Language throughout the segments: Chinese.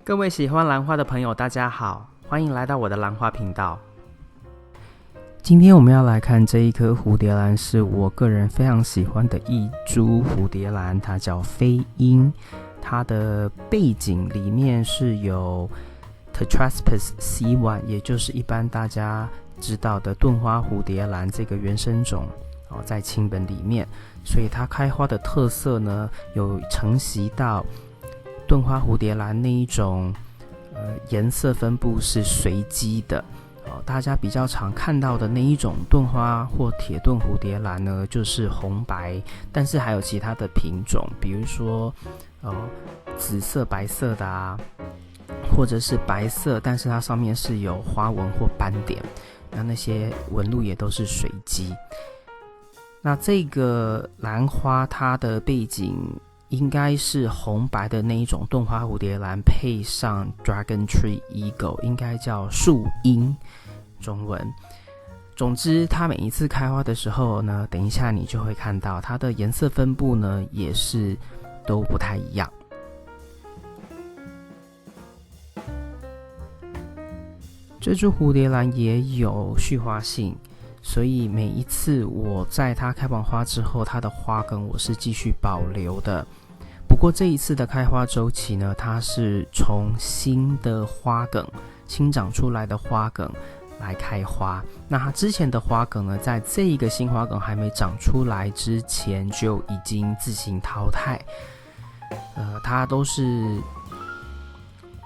各位喜欢兰花的朋友，大家好，欢迎来到我的兰花频道。今天我们要来看这一颗蝴蝶兰，是我个人非常喜欢的一株蝴蝶兰，它叫飞鹰。它的背景里面是有 Tetraspis C1， 也就是一般大家知道的盾花蝴蝶兰这个原生种在亲本里面，所以它开花的特色呢，有承袭到盾花蝴蝶兰那一种颜色分布是随机的。大家比较常看到的那一种盾花或铁盾蝴蝶兰呢，就是红白，但是还有其他的品种，比如说紫色、白色的啊，或者是白色，但是它上面是有花纹或斑点，那些纹路也都是随机。那这个兰花它的背景应该是红白的那一种盾花蝴蝶兰，配上 Dragon Tree Eagle， 应该叫树鹰中文。总之它每一次开花的时候呢，等一下你就会看到它的颜色分布呢也是都不太一样。这株蝴蝶兰也有续花性，所以每一次我在它开完花之后，它的花梗我是继续保留的。不过这一次的开花周期呢，它是从新的花梗新长出来的花梗来开花。那它之前的花梗呢，在这一个新花梗还没长出来之前就已经自行淘汰。它都是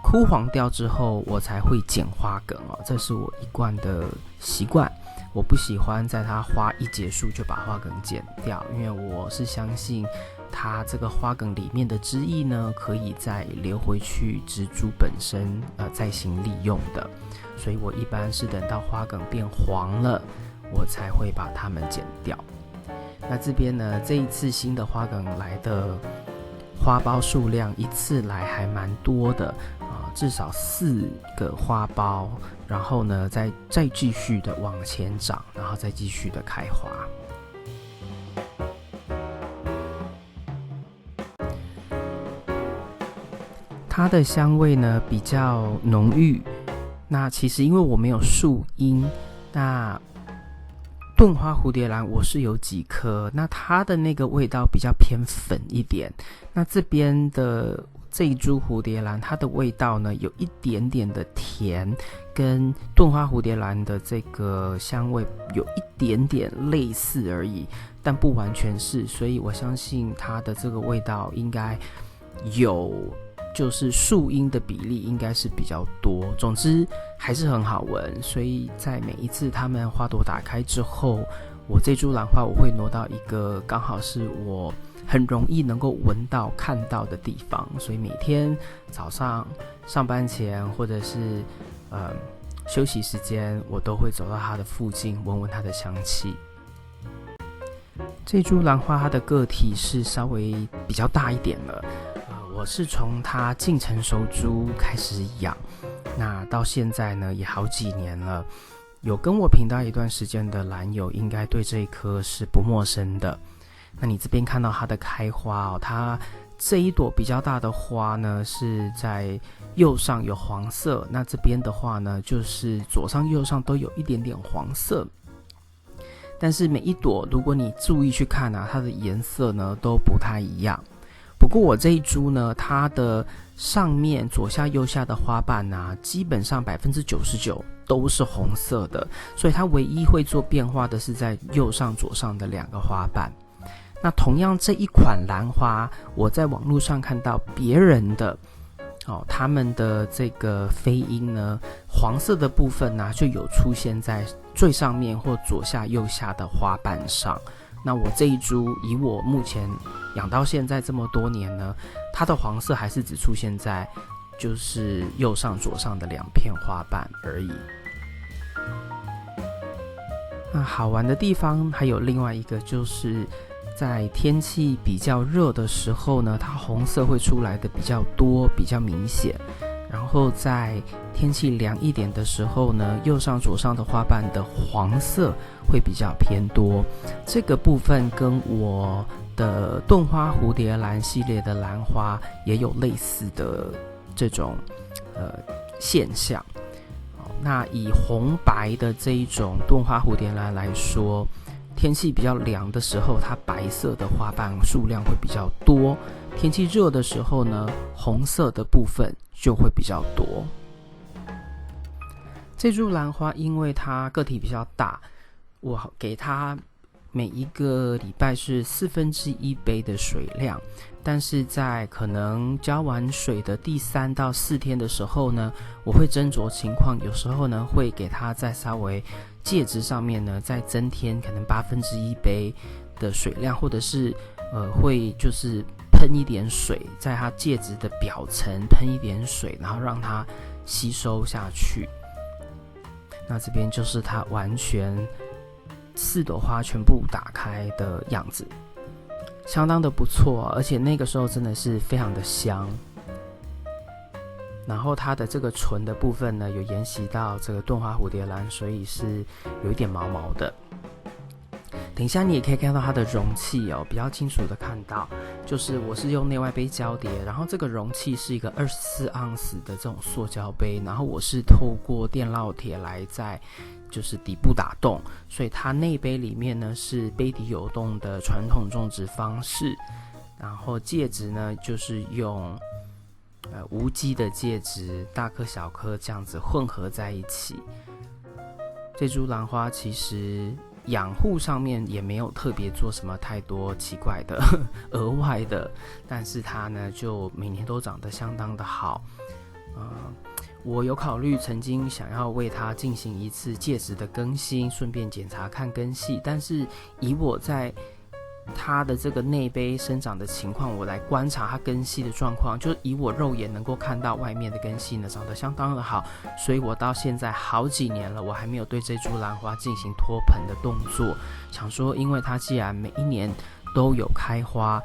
枯黄掉之后我才会剪花梗这是我一贯的习惯。我不喜欢在它花一结束就把花梗剪掉，因为我是相信它这个花梗里面的汁液呢，可以再流回去植株本身再行利用的，所以我一般是等到花梗变黄了，我才会把它们剪掉。那这边呢，这一次新的花梗来的花苞数量一次来还蛮多的至少4个花苞，然后呢再继续的往前长，然后再继续的开花。它的香味呢比较浓郁。那其实因为我没有树荫，那盾花蝴蝶兰我是有几颗，那它的那个味道比较偏粉一点。那这边的这一株蝴蝶兰，它的味道呢有一点点的甜，跟盾花蝴蝶兰的这个香味有一点点类似而已，但不完全是，所以我相信它的这个味道应该有就是树荫的比例应该是比较多。总之还是很好闻，所以在每一次它们花朵打开之后，我这株兰花我会挪到一个刚好是我很容易能够闻到看到的地方，所以每天早上上班前或者是休息时间，我都会走到它的附近闻闻它的香气。这株兰花它的个体是稍微比较大一点了，我是从它近成熟株开始养，那到现在呢也好几年了。有跟我频道一段时间的兰友应该对这一棵是不陌生的。那你这边看到它的开花它这一朵比较大的花呢是在右上有黄色，那这边的话呢就是左上右上都有一点点黄色，但是每一朵如果你注意去看它的颜色呢都不太一样。不过我这一株呢，它的上面左下右下的花瓣基本上99%都是红色的，所以它唯一会做变化的是在右上左上的2个花瓣。那同样这一款兰花，我在网络上看到别人的他们的这个飞鹰呢，黄色的部分就有出现在最上面或左下右下的花瓣上。那我这一株以我目前养到现在这么多年呢，它的黄色还是只出现在就是右上左上的2片花瓣而已。那好玩的地方还有另外一个，就是在天气比较热的时候呢，它红色会出来的比较多比较明显，然后在天气凉一点的时候呢，右上左上的花瓣的黄色会比较偏多。这个部分跟我的盾花蝴蝶兰系列的兰花也有类似的这种现象。那以红白的这一种盾花蝴蝶兰来说，天气比较凉的时候，它白色的花瓣数量会比较多；天气热的时候呢，红色的部分就会比较多。这株兰花因为它个体比较大，我给它每一个礼拜是1/4杯的水量，但是在可能浇完水的第3到4天的时候呢，我会斟酌情况，有时候呢会给它再稍微介质上面呢再增添可能1/8杯的水量，或者是会就是喷一点水，在它介质的表层喷一点水，然后让它吸收下去。那这边就是它完全4朵花全部打开的样子，相当的不错，而且那个时候真的是非常的香。然后它的这个唇的部分呢，有沿袭到这个盾花蝴蝶兰，所以是有一点毛毛的。等一下你也可以看到它的容器哦，比较清楚的看到，就是我是用内外杯交叠，然后这个容器是一个24盎司的这种塑胶杯，然后我是透过电烙铁来在就是底部打洞，所以它内杯里面呢是杯底有洞的传统种植方式，然后介质呢就是用无机的介质，大颗小颗这样子混合在一起。这株兰花其实养护上面也没有特别做什么太多奇怪的额外的，但是它呢就每年都长得相当的好。我有考虑曾经想要为它进行一次介质的更新，顺便检查看根系，但是以我在它的这个内杯生长的情况，我来观察它根系的状况，就以我肉眼能够看到外面的根系呢长得相当的好，所以我到现在好几年了，我还没有对这株兰花进行脱盆的动作。想说因为它既然每一年都有开花，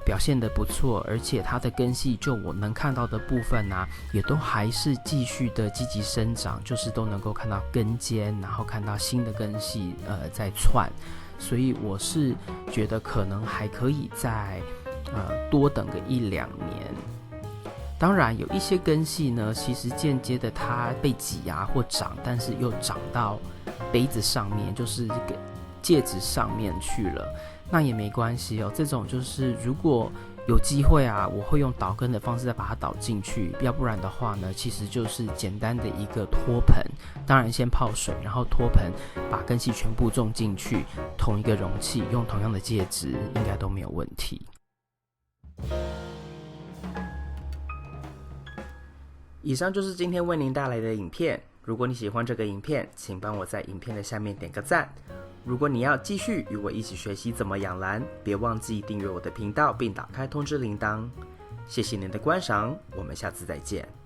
表现得不错，而且它的根系就我能看到的部分啊，也都还是继续的积极生长，就是都能够看到根尖，然后看到新的根系在窜，所以我是觉得可能还可以再多等个1-2年。当然有一些根系呢，其实间接的它被挤压或长，但是又长到杯子上面，就是介质上面去了，那也没关系哦。这种就是如果有机会啊，我会用导根的方式再把它导进去，要不然的话呢，其实就是简单的一个脱盆，当然先泡水，然后脱盆，把根系全部种进去，同一个容器，用同样的介质，应该都没有问题。以上就是今天为您带来的影片，如果你喜欢这个影片，请帮我在影片的下面点个赞。如果你要继续与我一起学习怎么养兰，别忘记订阅我的频道并打开通知铃铛。谢谢您的观赏，我们下次再见。